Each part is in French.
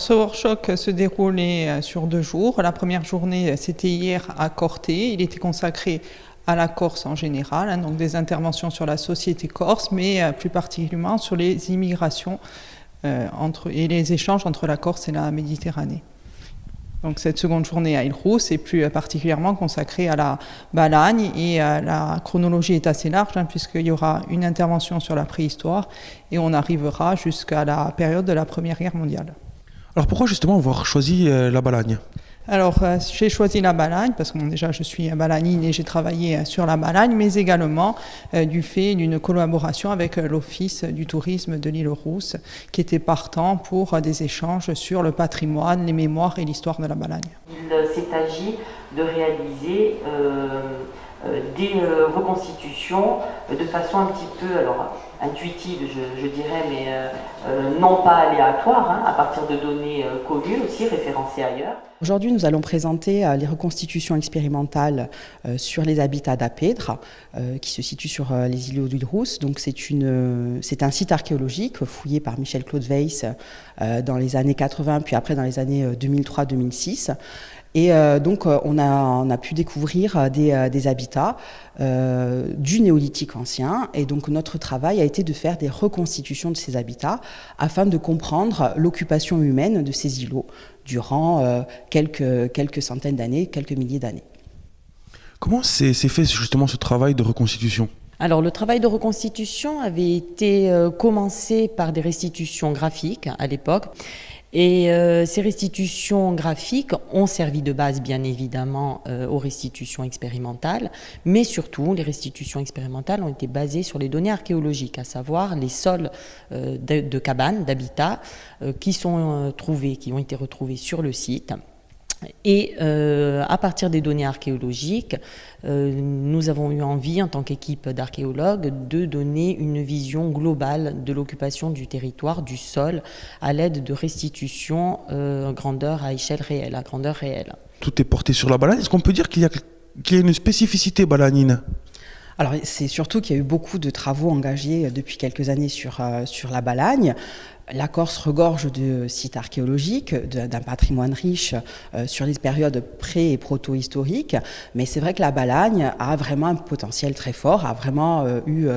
Ce workshop se déroulait sur 2 jours. La première journée, c'était hier à Corté. Il était consacré à la Corse en général, donc des interventions sur la société corse, mais plus particulièrement sur les immigrations et les échanges entre la Corse et la Méditerranée. Donc cette seconde journée à Île-Rousse est plus particulièrement consacrée à la Balagne et la chronologie est assez large puisqu'il y aura une intervention sur la préhistoire et on arrivera jusqu'à la période de la Première Guerre mondiale. Alors pourquoi justement avoir choisi la Balagne ? Alors j'ai choisi la Balagne parce que déjà je suis balagnine et j'ai travaillé sur la Balagne, mais également du fait d'une collaboration avec l'Office du tourisme de l'Île-Rousse qui était partant pour des échanges sur le patrimoine, les mémoires et l'histoire de la Balagne. Il s'est agi de réaliser des reconstitutions de façon un petit peu intuitive, je dirais, mais non pas aléatoire, à partir de données connues aussi, référencées ailleurs. Aujourd'hui, nous allons présenter les reconstitutions expérimentales sur les habitats d'Apèdre, qui se situent sur les îlots d'Île-Rousse. Donc, c'est un site archéologique fouillé par Michel-Claude Weiss dans les années 80, puis après dans les années 2003-2006. Et donc on a pu découvrir des habitats du néolithique ancien et donc notre travail a été de faire des reconstitutions de ces habitats afin de comprendre l'occupation humaine de ces îlots durant quelques centaines d'années, quelques milliers d'années. Comment s'est fait justement ce travail de reconstitution ? Alors le travail de reconstitution avait été commencé par des restitutions graphiques à l'époque. Et ces restitutions graphiques ont servi de base, bien évidemment, aux restitutions expérimentales, mais surtout, les restitutions expérimentales ont été basées sur les données archéologiques, à savoir les sols de cabanes, d'habitats, qui ont été retrouvés sur le site. Et à partir des données archéologiques, nous avons eu envie, en tant qu'équipe d'archéologues, de donner une vision globale de l'occupation du territoire, du sol, à l'aide de restitutions grandeur à échelle réelle, à grandeur réelle. Tout est porté sur la Balagne. Est-ce qu'on peut dire qu'il y a une spécificité balagnine ? Alors c'est surtout qu'il y a eu beaucoup de travaux engagés depuis quelques années sur la Balagne. La Corse regorge de sites archéologiques, d'un patrimoine riche sur les périodes pré- et proto-historiques, mais c'est vrai que la Balagne a vraiment un potentiel très fort, a vraiment eu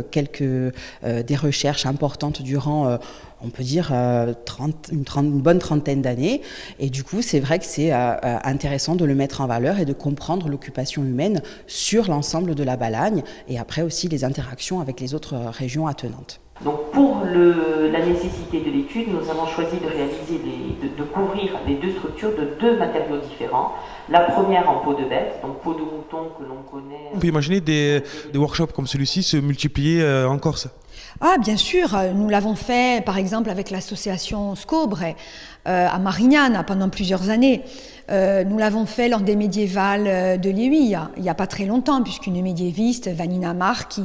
des recherches importantes durant, on peut dire, une bonne trentaine d'années, et du coup c'est vrai que c'est intéressant de le mettre en valeur et de comprendre l'occupation humaine sur l'ensemble de la Balagne, et après aussi les interactions avec les autres régions attenantes. Donc pour la nécessité de l'étude, nous avons choisi de couvrir les 2 structures de 2 matériaux différents. La première en peau de bête, donc peau de mouton que l'on connaît. On peut imaginer des workshops comme celui-ci se multiplier en Corse ? Ah, bien sûr, nous l'avons fait par exemple avec l'association Scobre à Marignane pendant plusieurs années. Nous l'avons fait lors des médiévales de Léhuy, il n'y a pas très longtemps, puisqu'une médiéviste, Vanina Marchi,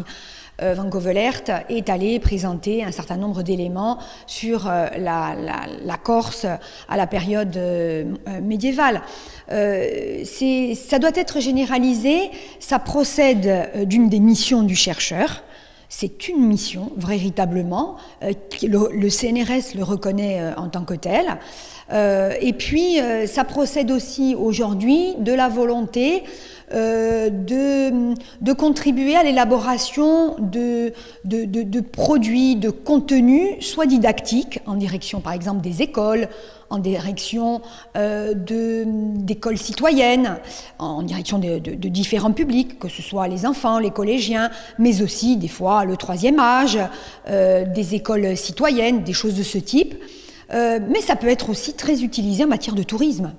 Van Govelert, est allée présenter un certain nombre d'éléments sur la Corse à la période médiévale. Ça doit être généralisé, ça procède d'une des missions du chercheur. C'est une mission, véritablement, le CNRS le reconnaît en tant que tel. Et puis, ça procède aussi aujourd'hui de la volonté de contribuer à l'élaboration de produits, de contenus, soit didactiques, en direction par exemple des écoles, en direction d'écoles citoyennes, en direction de différents publics, que ce soit les enfants, les collégiens, mais aussi des fois le 3e âge, des écoles citoyennes, des choses de ce type. Mais ça peut être aussi très utilisé en matière de tourisme.